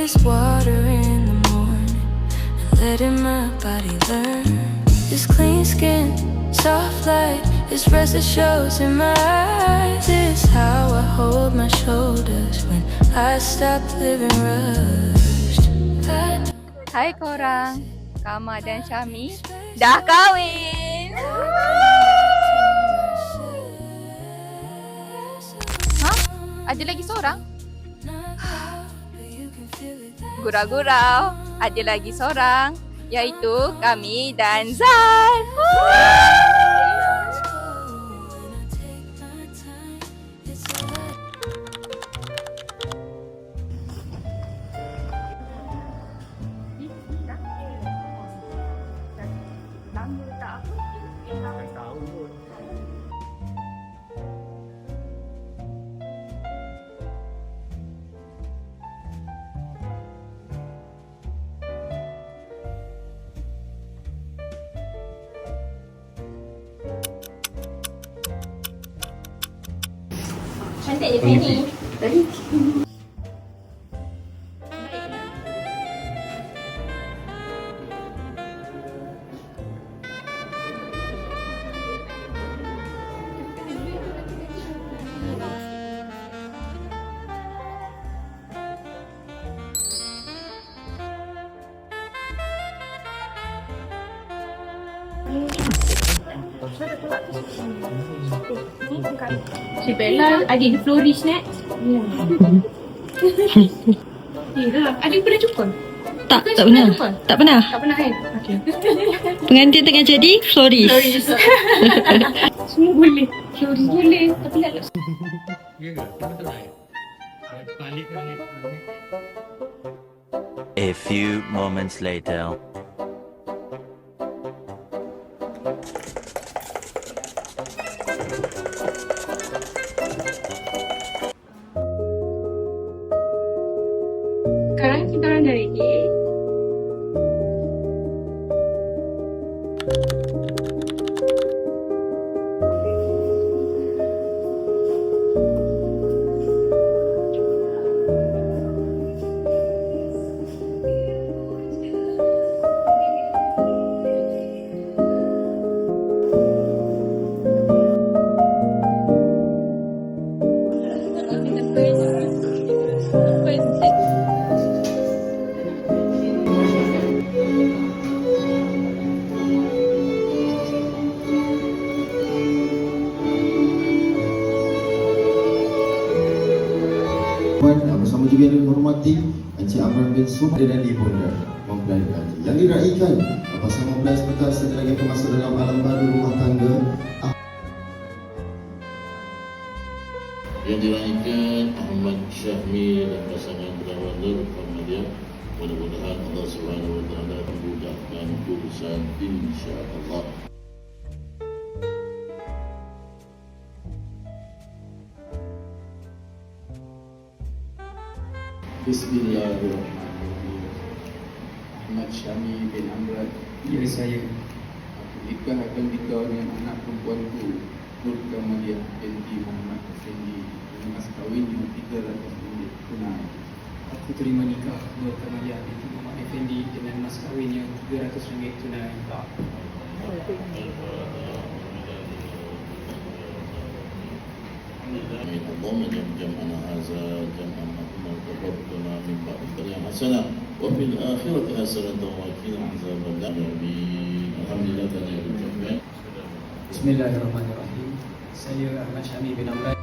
his water in the morning and letting my body learn. His clean skin, soft light, his rest that shows in my eyes. This is how I hold my shoulders when I stop living rushed. Hai korang, Kama dan Syami dah kahwin. Hah? Ada lagi seorang? Gurau-gurau, ada lagi seorang, iaitu kami dan Zal. Cantik je Penny. Si Bella ada di Flourish net. Ada pernah jumpa? Tak pernah. Tak pernah. Tak pernah kan? Okey. Pengantin tengah jadi Floris. Semua boleh. Flourish boleh. Tapi tak nak. A few moments later. Sekarang kita orang dah ready. Bersama juga yang dihormati Encik Amran bin Sumar dan Ibunda mempelai haji yang diraikan pasal mempelai sebentar saja lagi akan masuk dalam alam baru rumah tangga yang diraikan Ahmad Syahmi dan pasangan Berawandar Muhammadiyah. Mudah-mudahan Allah Subhanahu Wa Taala memudahkan urusan insya-Allah. Bismillahirrahmanirrahim. Ahmad Syami bin Amran. Ya, saya. Aku nikah akan nikah dengan anak perempuanku, Nur Kamaliah binti Muhammad Effendi, dengan mas kahwinnya 300 ringgit tunai. Aku terima nikah Nur Kamaliah binti Muhammad Effendi dengan mas kahwinnya 300 ringgit tunai. Amin. Allahumma jam'ana hadza jam'an marhuman taqabbal min ba'dika hasanah wa fil akhirati hasanatan wa qina azaban nar. Amin. Alhamdulillah tadi ucapkan. Bismillahirrahmanirrahim. Saya Ahmad Syami bin Amran.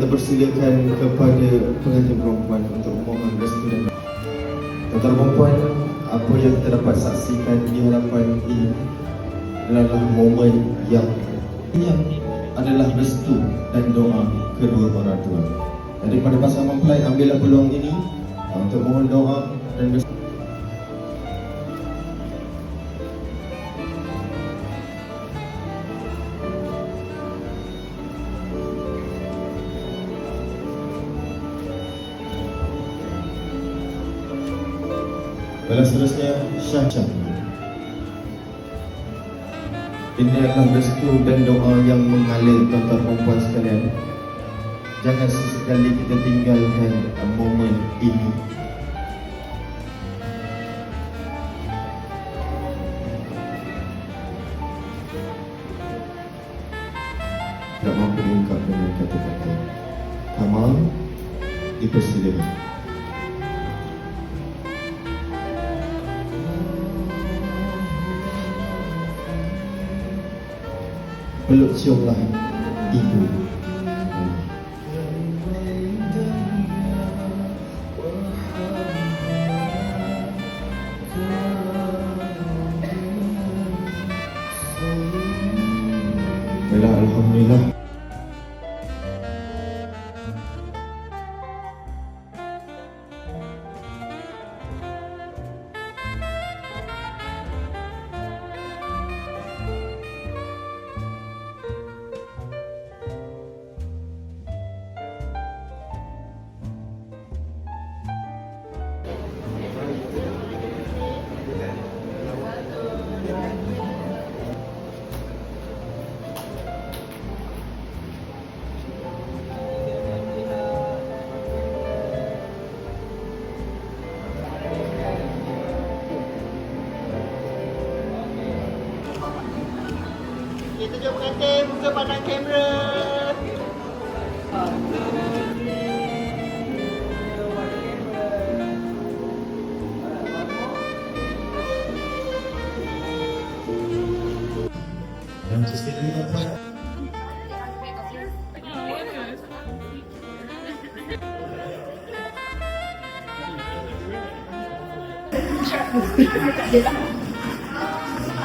kita persilakan kepada pengantin perempuan untuk memohon restu dan tuan-tuan perempuan, apa yang kita dapat saksikan di hadapan ini adalah momen yang adalah restu dan doa kedua orang tua. Jadi pada pasangan mempelai, ambillah peluang ini untuk mohon doa dan restu. Balas seterusnya Syah. Ini adalah restu dan doa yang mengalir tuan-tuan perempuan sekalian. Jangan sesekali kita tinggalkan momen ini. Tak mampu diungkapkan dengan kata-kata. Kamal dipersilakan. Peluk ciumlah ibu. Alhamdulillah. Kita jom pengantin, muka pandang kamera.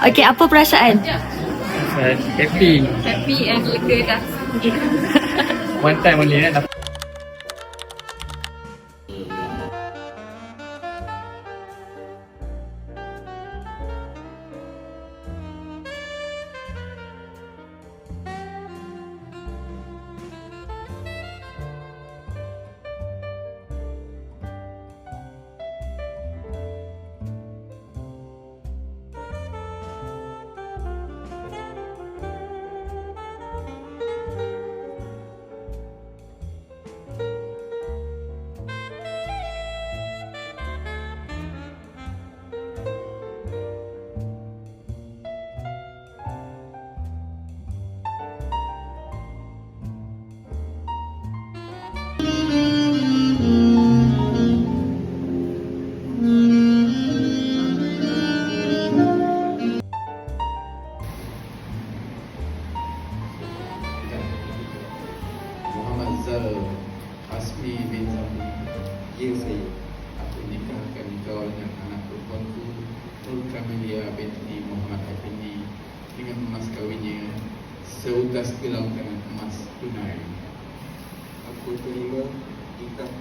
Okey, apa perasaan? Happy. Happy and lega dah. One time only kan. Muhammad Zal Hasmi bin Zamri. Ya saya. Aku nikahkan kau dengan anak perempuanku Nur Kamilia binti Muhammad Effendi dengan emas kawinnya seutas gelang dengan emas tunai. Aku terima nikah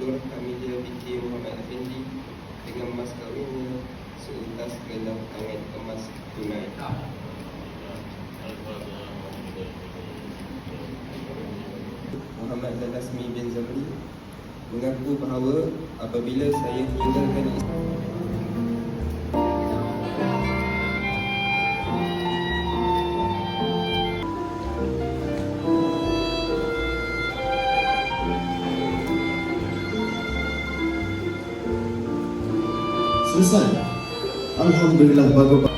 Nur Kamilia binti Muhammad Effendi dengan emas kawinnya seutas gelang dengan emas tunai. Muhammad Zalasmi bin Zamri mengaku bahawa apabila saya meninggalkan selesai. Alhamdulillah, bagus.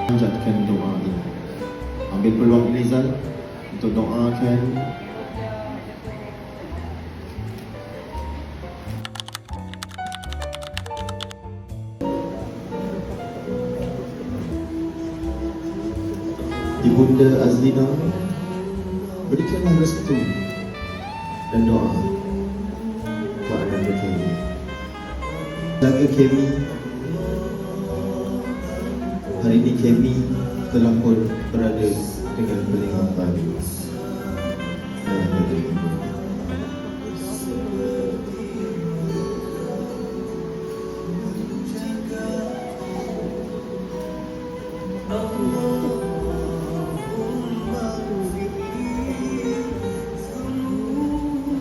Panjatkan doa ini. Ambil peluang Rizal untuk doakan. Ibunda Azlina, berikanlah restu dan doa untuk ananda kami. Jaga kami. Hari ini kami telah pun berada dengan peringatan ayah dan ibu.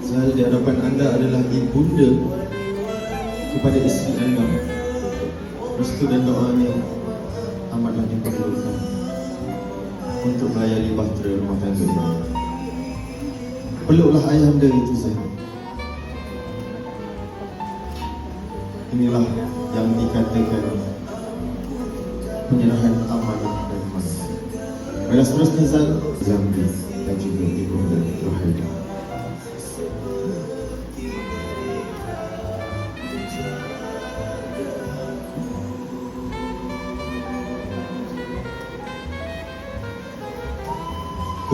Saya di hadapan anda adalah ibunda kepada isteri anda. Restu dan doanya amatlah diperlukan untuk melayani bahtera rumah tangga ini. Peluklah ayahanda itu saya. Inilah yang dikatakan penyerahan amanah dan masa. Baiklah, seterusnya Zambi dan juga ibunda Rohaida.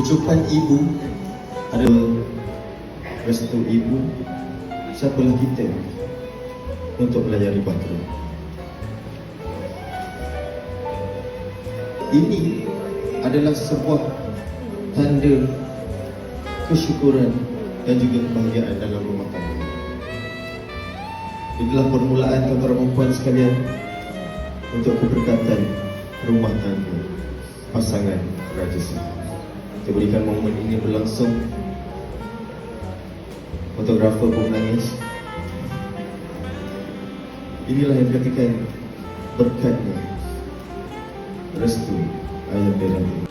Ucapan ibu adalah restu ibu. Siapalah kita untuk melayani bahtera. Ini adalah sebuah tanda kesyukuran dan juga kebahagiaan dalam rumah tangga. Inilah permulaan tuan-tuan dan puan sekalian untuk keberkatan rumah tangga pasangan Raja Sihat. Kita berikan momen ini berlangsung. Fotografer pun menangis. Inilah yang dikatakan berkatnya restu ayah dan ibu.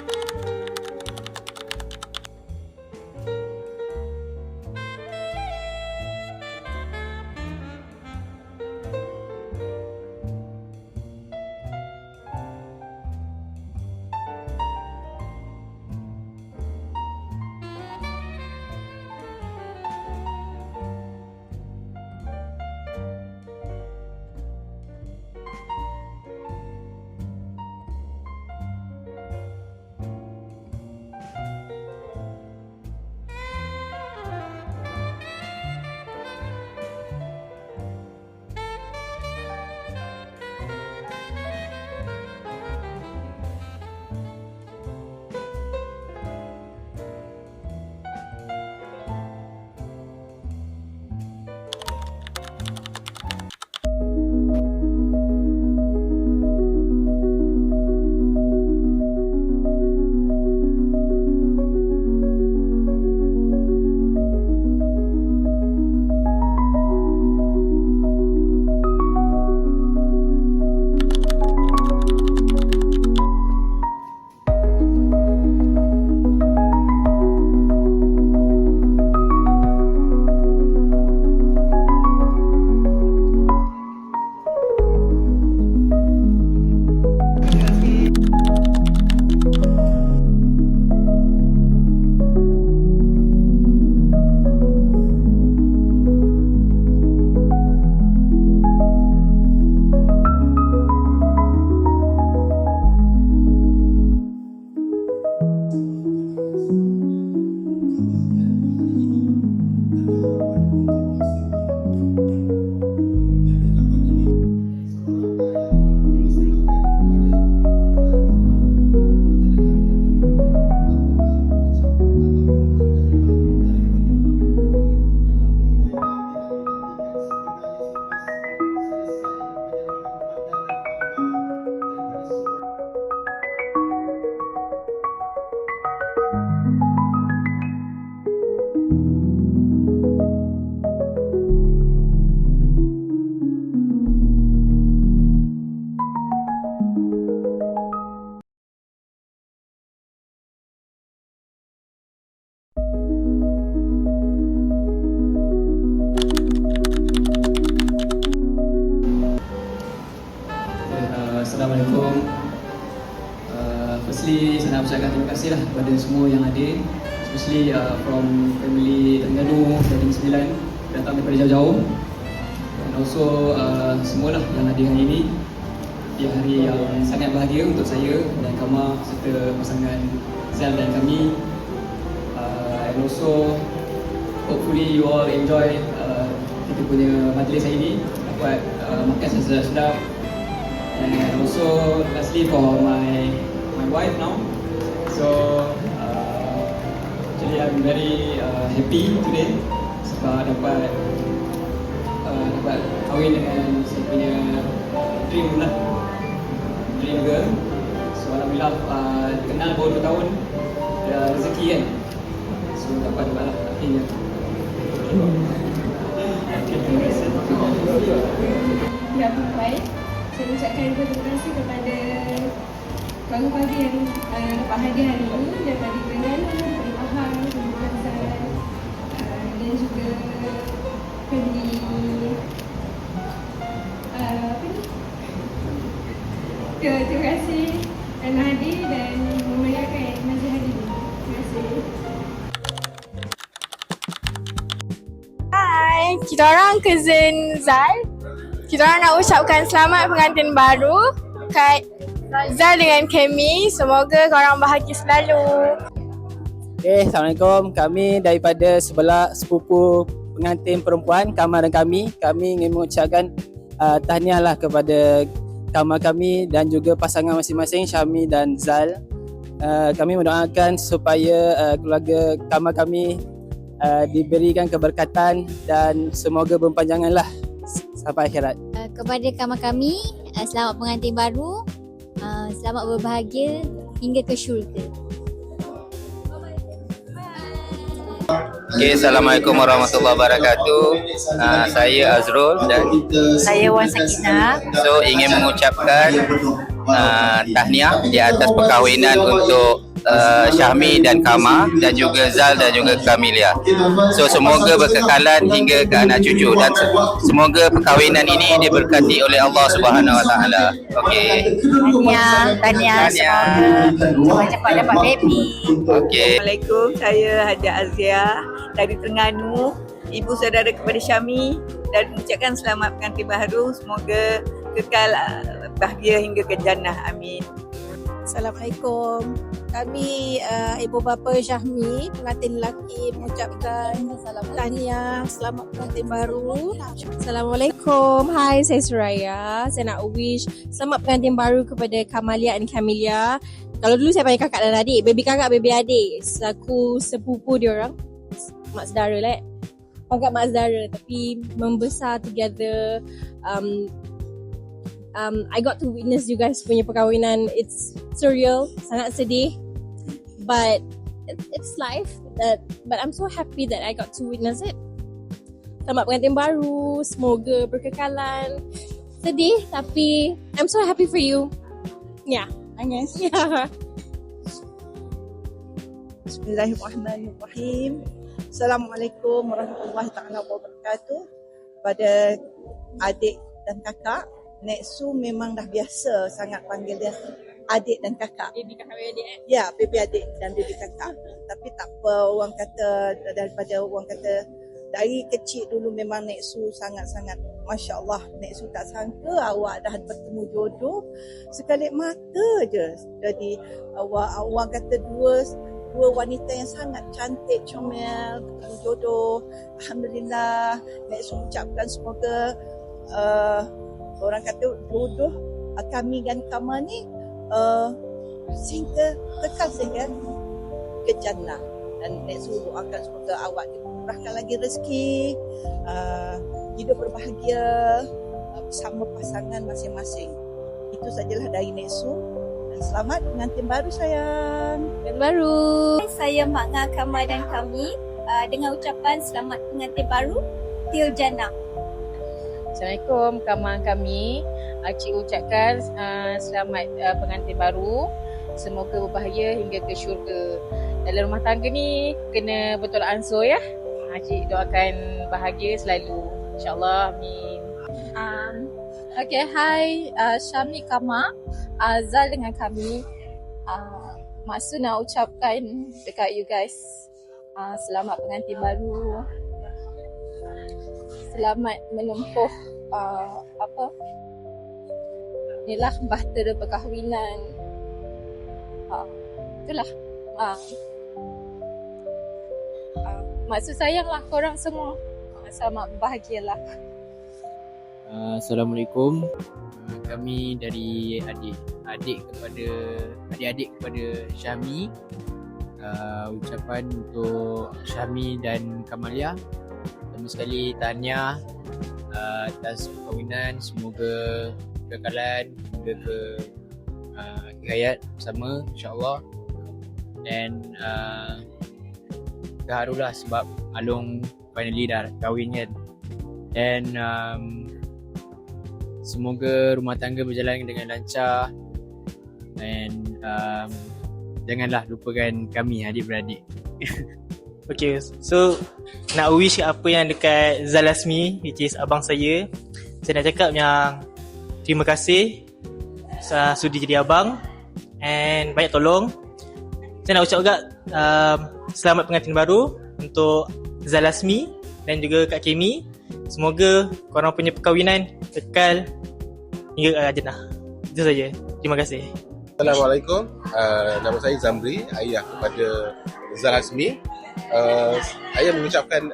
Assalamualaikum. Firstly, saya nak ucapkan terima kasih lah kepada semua yang hadir, especially from family Terengganu, Gading 9, datang daripada jauh-jauh, dan also semualah yang hadir hari ini. hari yang sangat bahagia untuk saya dan Kama serta pasangan Zal dan kami. And also hopefully you all enjoy kita punya majlis hari ini, dapat makan sedap-sedap. And also lastly for my wife now. So actually I'm very happy today sebab dapat kahwin dengan saya punya dream girl. So alhamdulillah kenal baru 2 tahun, rezeki kan. So dapat lah akhirnya. Ya, baik. Saya ucapkan terima kasih kepada keluarga yang dapat hadir hari ini, daripada Terengganu, daripada Pahang, daripada Zal, dan juga family terima kasih kerana hadir dan memeriahkan majlis hari ini. Terima kasih. Hai, kita orang cousin Zal. Kita orang nak ucapkan selamat pengantin baru kat Zal dengan Kemi. Semoga korang bahagia selalu. Okay, Assalamualaikum. Kami daripada sebelah sepupu pengantin perempuan, Kama dan kami ingin mengucapkan tahniah lah kepada Kama kami dan juga pasangan masing-masing, Syami dan Zal. Kami mendoakan supaya keluarga Kama kami diberikan keberkatan dan semoga berpanjangan lah sampai akhirat. Kepada Kama kami, selamat pengantin baru, selamat berbahagia hingga ke syurga. Okay, Assalamualaikum warahmatullahi wabarakatuh. Saya Azrul dan Saya Wan Sakinah. So ingin mengucapkan tahniah di atas perkahwinan untuk Syahmi dan Kama dan juga Zal dan juga Kamilia. So semoga berkekalan hingga ke anak cucu dan semoga perkahwinan ini diberkati oleh Allah Subhanahu Wa Taala. Okey. Tahniah. Semoga cepat dapat baby. Okey. Assalamualaikum, saya Haja Azia dari Terengganu, ibu saudara kepada Syami, dan mengucapkan selamat pengantin baru, semoga kekal bahagia hingga ke jannah. Amin. Assalamualaikum. Kami ibu bapa Syahmi, pengantin lelaki, mengucapkan tahniah selamat pengantin baru. Assalamualaikum. Hai, saya Suraya. Saya nak wish selamat pengantin baru kepada Kamalia dan Kamilia. Kalau dulu saya panggil kakak dan adik, baby kakak, baby adik. Selaku sepupu diorang, mak saudara lah. Panggil mak saudara tapi membesar together. I got to witness you guys punya perkahwinan. It's surreal, sangat sedih, but it's life. But I'm so happy that I got to witness it. Selamat pengantin baru, semoga berkekalan. Sedih tapi I'm so happy for you. Yeah, nangis. Yeah. Bismillahirrahmanirrahim. Assalamualaikum warahmatullahi taala wabarakatuh. Pada adik dan kakak, Nek Su memang dah biasa sangat panggil dia adik dan kakak. Baby kakak, baby adik. Ya, baby adik dan baby kakak. Tapi tak apa, orang kata dari kecil dulu memang Nek Su sangat-sangat, Masya Allah, Nek Su tak sangka awak dah bertemu jodoh sekali mata je. Jadi awak kata dua wanita yang sangat cantik, comel, bertemu jodoh. Alhamdulillah, Nek Su ucapkan semoga orang kata jodoh kami dan Kama ni kekal sehingga ke jannah. Dan Nek Su doakan semoga awak dimurahkan lagi rezeki, hidup berbahagia bersama pasangan masing-masing. Itu sajalah dari Nek Su. Dan selamat pengantin baru sayang. Dan baru. Saya Makna Kama dan kami dengan ucapan selamat pengantin baru til jannah. Assalamualaikum, Kama kami. Cik ucapkan selamat pengantin baru. Semoga berbahagia hingga ke syurga. Dalam rumah tangga ni kena betul ansur ya. Cik doakan bahagia selalu. InsyaAllah, amin. Okay, hai Syami Kama, Zal dengan kami. Maksud nak ucapkan dekat you guys selamat pengantin baru. Selamat menempuh inilah bahtera perkahwinan. Itulah. Maksud sayanglah korang semua. Selamat berbahagialah. Assalamualaikum. Kami dari adik-adik kepada Syahmi. Ucapan untuk Syahmi dan Kamalia. Pertama sekali tahniah atas perkahwinan. Semoga kekekalan hingga ke akhir hayat bersama, insyaAllah. Dan terharulah sebab Along finally dah kahwin kan. Dan semoga rumah tangga berjalan dengan lancar. Dan janganlah lupakan kami adik-beradik. Okay, so nak wish apa yang dekat Zalasmi, which is abang saya. Saya nak cakap yang terima kasih sudi jadi abang and banyak tolong. Saya nak ucap juga selamat pengantin baru untuk Zalasmi dan juga Kak Kemi. Semoga korang punya perkahwinan kekal hingga jannah. Itu saja. Terima kasih. Assalamualaikum. Nama saya Zamri, ayah kepada Zalasmi. Saya mengucapkan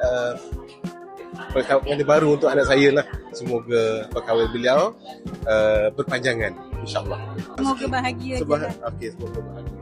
perkahwinan baru untuk anak saya lah. Semoga perkahwinan beliau berpanjangan, insyaAllah. Semoga bahagia. Okey, semoga bahagia.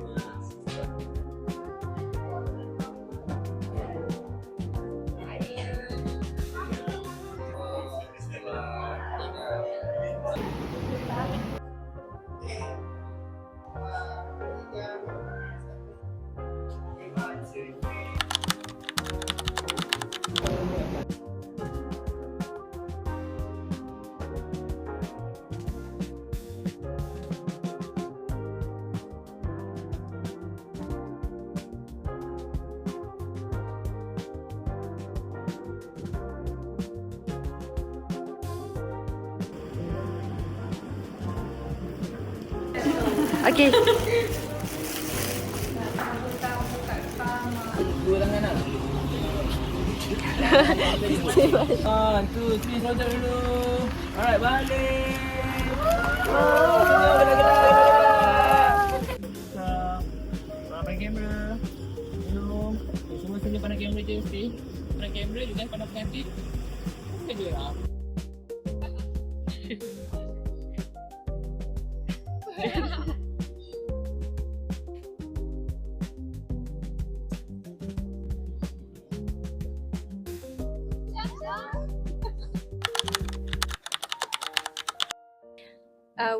Okay. Dua tangan nak. 1, 2, 3, saudara dulu. Alright, balik. Pandang kamera. Belum. Semua senyum pandang kamera je mesti. Pandang kamera juga pandang pengantin. Kerja lah.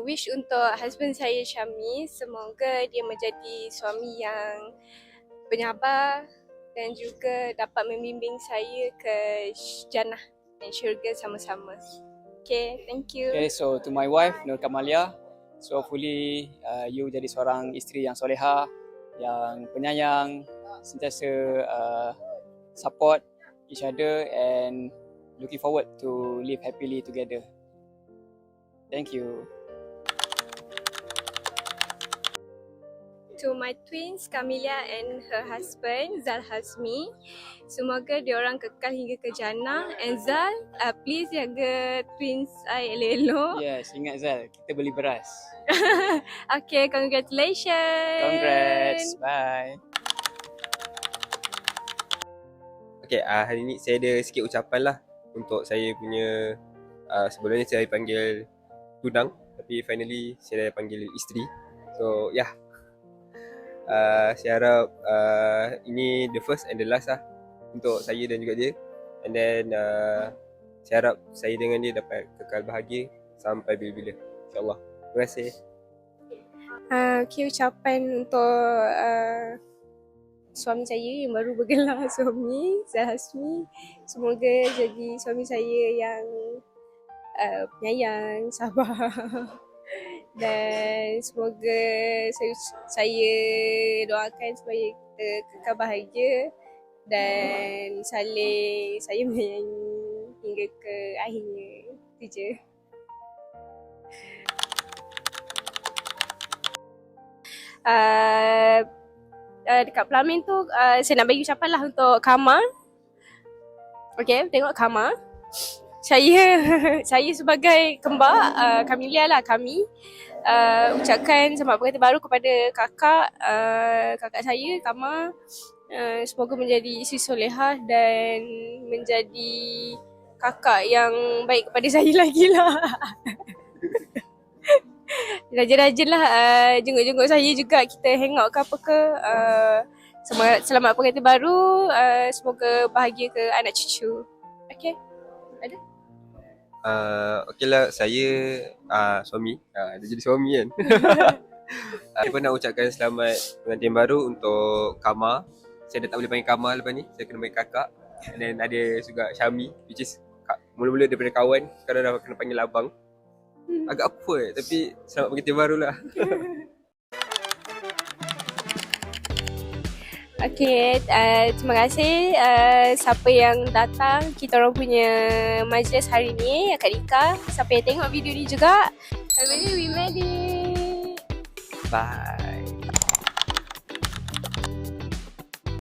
Wish untuk husband saya Syahmi, semoga dia menjadi suami yang penyabar dan juga dapat membimbing saya ke jannah dan syurga sama-sama. Okay, thank you. Okay, so to my wife Nur Kamalia, so hopefully you jadi seorang isteri yang soleha, yang penyayang, sentiasa support each other and looking forward to live happily together. Thank you. To my twins Kamilia and her husband Zal Hazmi, semoga diorang kekal hingga ke jannah. And Zal, please jaga twins I elok-elok. Yes, ingat Zal, kita beli beras. Okay, congratulations. Congrats, bye. Okay, hari ni saya ada sikit ucapan lah untuk saya punya, sebelumnya saya panggil tunang, tapi finally saya dah panggil isteri. So yeah, saya harap ini the first and the last lah untuk saya dan juga dia. And then saya harap saya dengan dia dapat kekal bahagia sampai bila-bila, insyaAllah. Terima kasih. Okay, ucapan untuk suami saya yang baru bergelar suami, Zal Hazmi. Semoga jadi suami saya yang penyayang, sabar. Dan semoga saya doakan supaya kita kekal bahagia dan saling saya menyayangi hingga ke akhirnya. Itu je. Dekat pelamin tu saya nak bagi ucapan lah untuk Kama. Okay, tengok Kama. saya sebagai kembar Kamilia lah, kami ucapkan selamat pengantin baru kepada kakak saya Kama. Semoga menjadi isteri solehah dan menjadi kakak yang baik kepada saya lagi lah. Rajin-rajin lah jenguk-jenguk saya juga, kita hangout ke apa ke. Selamat pengantin baru, semoga bahagia ke anak cucu. Okay, ada? Okey lah, saya suami. Dah jadi suami kan. Saya pun nak ucapkan selamat pengantin baru untuk Kama. Saya dah tak boleh panggil Kama lepas ni, saya kena panggil kakak. And then ada juga Syami, which is mula-mula daripada kawan, sekarang dah kena panggil abang. Agak awkward tapi selamat pengantin baru lah. Okay, terima kasih siapa yang datang kita orang punya majlis hari ni, Akak Rika. Siapa yang tengok video ni juga, we made it. Bye.